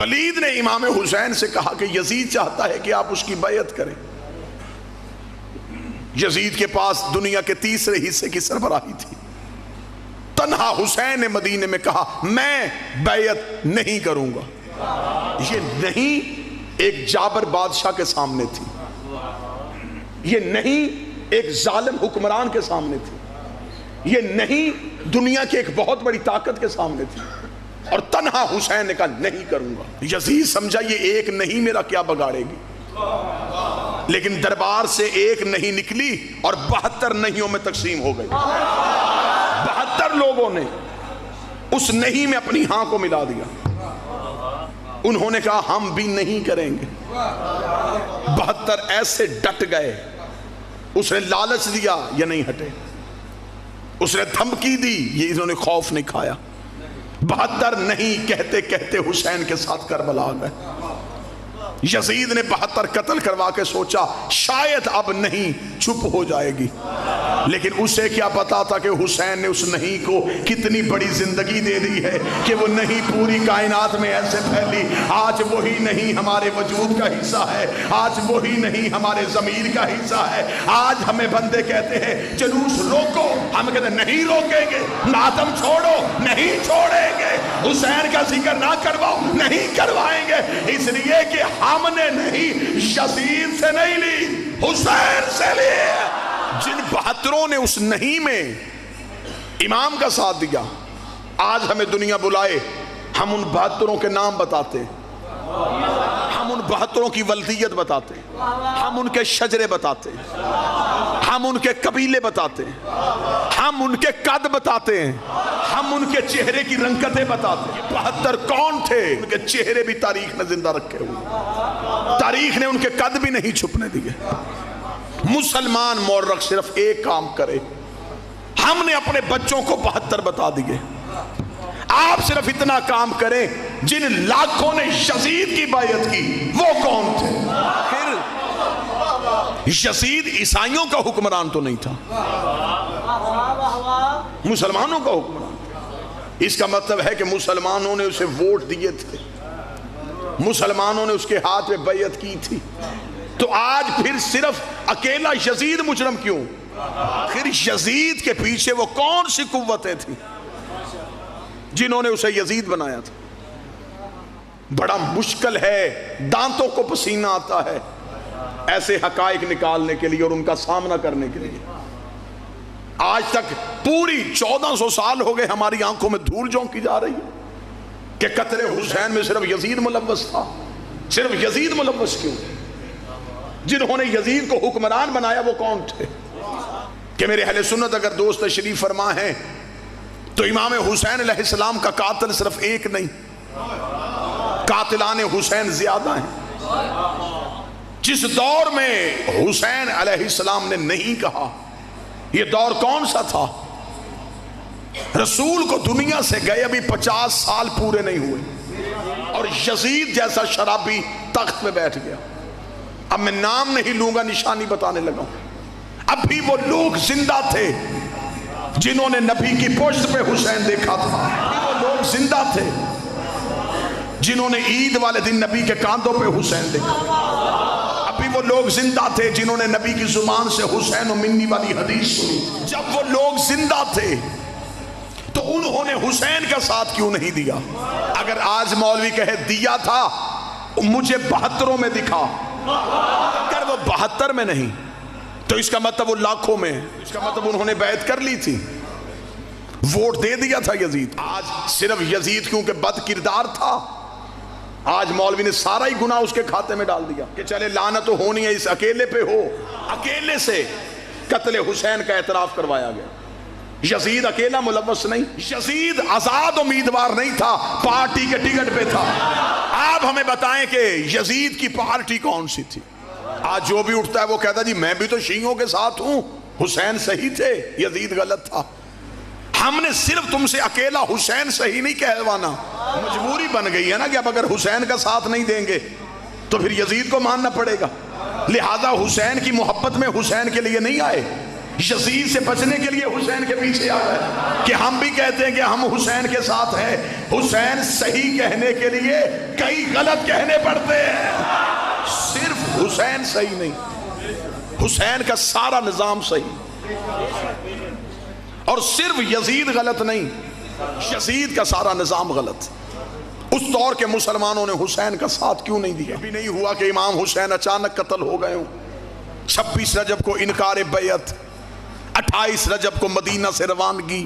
ولید نے امام حسین سے کہا کہ یزید چاہتا ہے کہ آپ اس کی بیعت کریں۔ یزید کے پاس دنیا کے تیسرے حصے کی سربراہی تھی۔ تنہا حسین نے مدینے میں کہا میں بیعت نہیں کروں گا۔ یہ نہیں ایک جابر بادشاہ کے سامنے تھی، یہ نہیں ایک ظالم حکمران کے سامنے تھی، یہ نہیں دنیا کی ایک بہت بڑی طاقت کے سامنے تھی، اور تنہا حسین نے کہا نہیں کروں گا۔ یزید سمجھا یہ ایک نہیں میرا کیا بگاڑے گی، لیکن دربار سے ایک نہیں نکلی اور 72 نہیوں میں تقسیم ہو گئی۔ 72 لوگوں نے اس نہیں میں اپنی ہاں کو ملا دیا۔ انہوں نے کہا ہم بھی نہیں کریں گے۔ 72 ایسے ڈٹ گئے۔ اس نے لالچ دیا، یہ نہیں ہٹے۔ اس نے دھمکی دی، یہ انہوں نے خوف نہیں کھایا۔ 72 نہیں کہتے کہتے حسین کے ساتھ کربلا آ گئے۔ یزید نے 72 قتل کروا کے سوچا شاید اب نہیں چھپ ہو جائے گی، لیکن اسے کیا پتا تھا کہ حسین نے اس نہیں کو کتنی بڑی زندگی دے دی ہے کہ وہ نہیں پوری کائنات میں ایسے پھیلی۔ آج وہی نہیں ہمارے وجود کا حصہ ہے، آج وہی نہیں ہمارے ضمیر کا حصہ ہے۔ آج ہمیں بندے کہتے ہیں جلوس روکو، ہم کہتے ہیں نہیں روکیں گے۔ ماتم چھوڑو، نہیں چھوڑیں گے۔ حسین کا ذکر نہ کرواؤ، نہیں کروائیں گے، اس لیے کہ ہم نے نہیں یزید سے نہیں لی، حسین سے لی۔ جن 72 نے اس نہیں میں امام کا ساتھ دیا، آج ہمیں دنیا بلائے ہم ان 72 کے نام بتاتے، ہم ان 72 کی ولدیت بتاتے، ہم ان کے شجرے بتاتے، ہم ان کے قبیلے بتاتے، ہم ان کے قد بتاتے ہیں، ہم ان کے چہرے کی رنگتیں بتاتے ہیں۔ 72 کون تھے؟ ان کے چہرے بھی تاریخ نے زندہ رکھے ہوئے، تاریخ نے ان کے قد بھی نہیں چھپنے دیے۔ مسلمان مورخ صرف ایک کام کرے، ہم نے اپنے بچوں کو 72 بتا دیے۔ آپ صرف اتنا کام کریں جن لاکھوں نے یزید کی بیعت کی وہ کون تھے۔ پھر یزید عیسائیوں کا حکمران تو نہیں تھا، مسلمانوں کا حکمران تھا۔ اس کا مطلب ہے کہ مسلمانوں نے اسے ووٹ دیے تھے، مسلمانوں نے اس کے ہاتھ میں بیعت کی تھی، تو آج پھر صرف اکیلا یزید مجرم کیوں؟ پھر یزید کے پیچھے وہ کون سی قوتیں تھیں جنہوں نے اسے یزید بنایا تھا؟ بڑا مشکل ہے، دانتوں کو پسینہ آتا ہے ایسے حقائق نکالنے کے لیے اور ان کا سامنا کرنے کے لیے۔ آج تک پوری 1400 سال ہو گئے ہماری آنکھوں میں دھول جھونکی جا رہی ہے کہ قتل حسین میں صرف یزید ملوث تھا۔ صرف یزید ملوث کیوں؟ جنہوں نے یزید کو حکمران بنایا وہ کون تھے؟ کہ میرے اہل سنت اگر دوست تشریف فرما ہیں تو امام حسین علیہ السلام کا قاتل صرف ایک نہیں، قاتلان حسین زیادہ ہیں۔ جس دور میں حسین علیہ السلام نے نہیں کہا، یہ دور کون سا تھا؟ رسول کو دنیا سے گئے ابھی 50 سال پورے نہیں ہوئے، اور یزید جیسا شرابی تخت پہ بیٹھ گیا۔ اب میں نام نہیں لوں گا، نشانی بتانے لگا ہوں۔ اب بھی وہ لوگ زندہ تھے جنہوں نے نبی کی پشت پہ حسین دیکھا تھا، وہ لوگ زندہ تھے جنہوں نے عید والے دن نبی کے کاندھوں پہ حسین دیکھا۔ ابھی وہ لوگ زندہ تھے جنہوں نے نبی کی زبان سے حسین و منی والی حدیث سنی۔ جب وہ لوگ زندہ تھے تو انہوں نے حسین کا ساتھ کیوں نہیں دیا؟ اگر آج مولوی کہے دیا تھا مجھے 72 میں دکھا، اگر وہ 72 میں نہیں تو اس کا مطلب وہ لاکھوں میں، اس کا مطلب انہوں نے بیعت کر لی تھی، ووٹ دے دیا تھا یزید۔ آج صرف یزید کیونکہ بد کردار تھا، آج مولوی نے سارا ہی گناہ اس کے کھاتے میں ڈال دیا کہ چلے لعنت تو ہونی ہے، اس اکیلے پہ ہو۔ اکیلے سے قتل حسین کا اعتراف کروایا گیا۔ یزید اکیلا ملوث نہیں، یزید آزاد امیدوار نہیں تھا، پارٹی کے ٹکٹ پہ تھا۔ آپ ہمیں بتائیں کہ یزید کی پارٹی کون سی تھی؟ آج جو بھی اٹھتا ہے وہ کہتا جی میں بھی تو شیعوں کے ساتھ ہوں، حسین صحیح تھے، یزید غلط تھا۔ ہم نے صرف تم سے اکیلا حسین صحیح نہیں کہلوانا، مجبوری بن گئی ہے نا کہ اب اگر حسین کا ساتھ نہیں دیں گے تو پھر یزید کو ماننا پڑے گا۔ لہذا حسین کی محبت میں حسین کے لیے نہیں آئے، یزید سے بچنے کے لیے حسین کے پیچھے آ گئے کہ ہم بھی کہتے ہیں کہ ہم حسین کے ساتھ ہیں. حسین صحیح کہنے کے لیے کئی غلط کہنے پڑتے ہیں. صرف حسین صحیح نہیں، حسین کا سارا نظام صحیح. اور صرف یزید غلط نہیں، یزید کا سارا نظام غلط. اس دور کے مسلمانوں نے حسین کا ساتھ کیوں نہیں دیا؟ بھی نہیں ہوا کہ امام حسین اچانک قتل ہو گئے ہوں. 26 رجب کو انکار بیعت، 28 رجب کو مدینہ سے روانگی.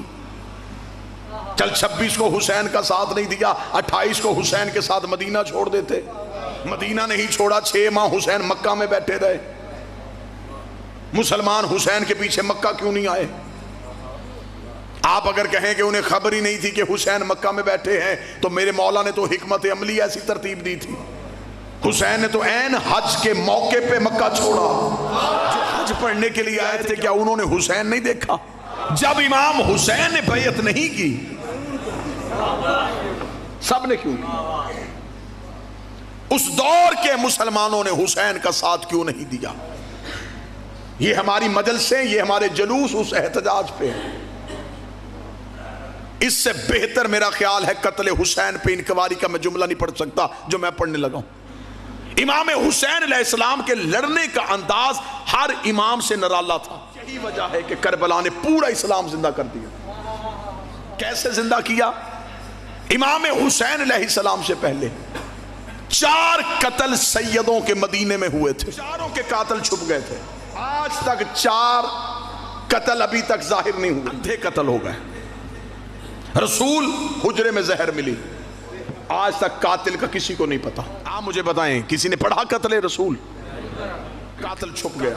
چل 26 کو حسین کا ساتھ نہیں دیا، 28 کو حسین کے ساتھ مدینہ چھوڑ دیتے. مدینہ نہیں چھوڑا، 6 ماہ حسین مکہ میں بیٹھے رہے. مسلمان حسین کے پیچھے مکہ کیوں نہیں آئے؟ آپ اگر کہیں کہ انہیں خبر ہی نہیں تھی کہ حسین مکہ میں بیٹھے ہیں تو میرے مولا نے تو حکمت عملی ایسی ترتیب دی تھی. حسین نے تو عین حج کے موقع پہ مکہ چھوڑا. جو حج پڑھنے کے لیے آئے تھے کیا انہوں نے حسین نہیں دیکھا؟ جب امام حسین نے بیعت نہیں کی، سب نے کیوں کی؟ اس دور کے مسلمانوں نے حسین کا ساتھ کیوں نہیں دیا؟ یہ ہماری مجلسیں، یہ ہمارے جلوس اس احتجاج پہ ہیں. اس سے بہتر میرا خیال ہے قتل حسین پہ انکواری کا میں جملہ نہیں پڑھ سکتا جو میں پڑھنے لگا ہوں. امام حسین علیہ السلام کے لڑنے کا انداز ہر امام سے نرالا تھا. یہی وجہ ہے کہ کربلا نے پورا اسلام زندہ کر دیا. کیسے زندہ کیا؟ امام حسین علیہ السلام سے پہلے 4 قتل سیدوں کے مدینے میں ہوئے تھے. چاروں کے قاتل چھپ گئے تھے. آج تک 4 قتل ابھی تک ظاہر نہیں ہوئے. آدھے قتل ہو گئے. رسول حجرے میں زہر ملی، آج تک قاتل کا کسی کو نہیں پتا. آپ مجھے بتائیں کسی نے پڑھا قتل رسول؟ قاتل چھپ گیا.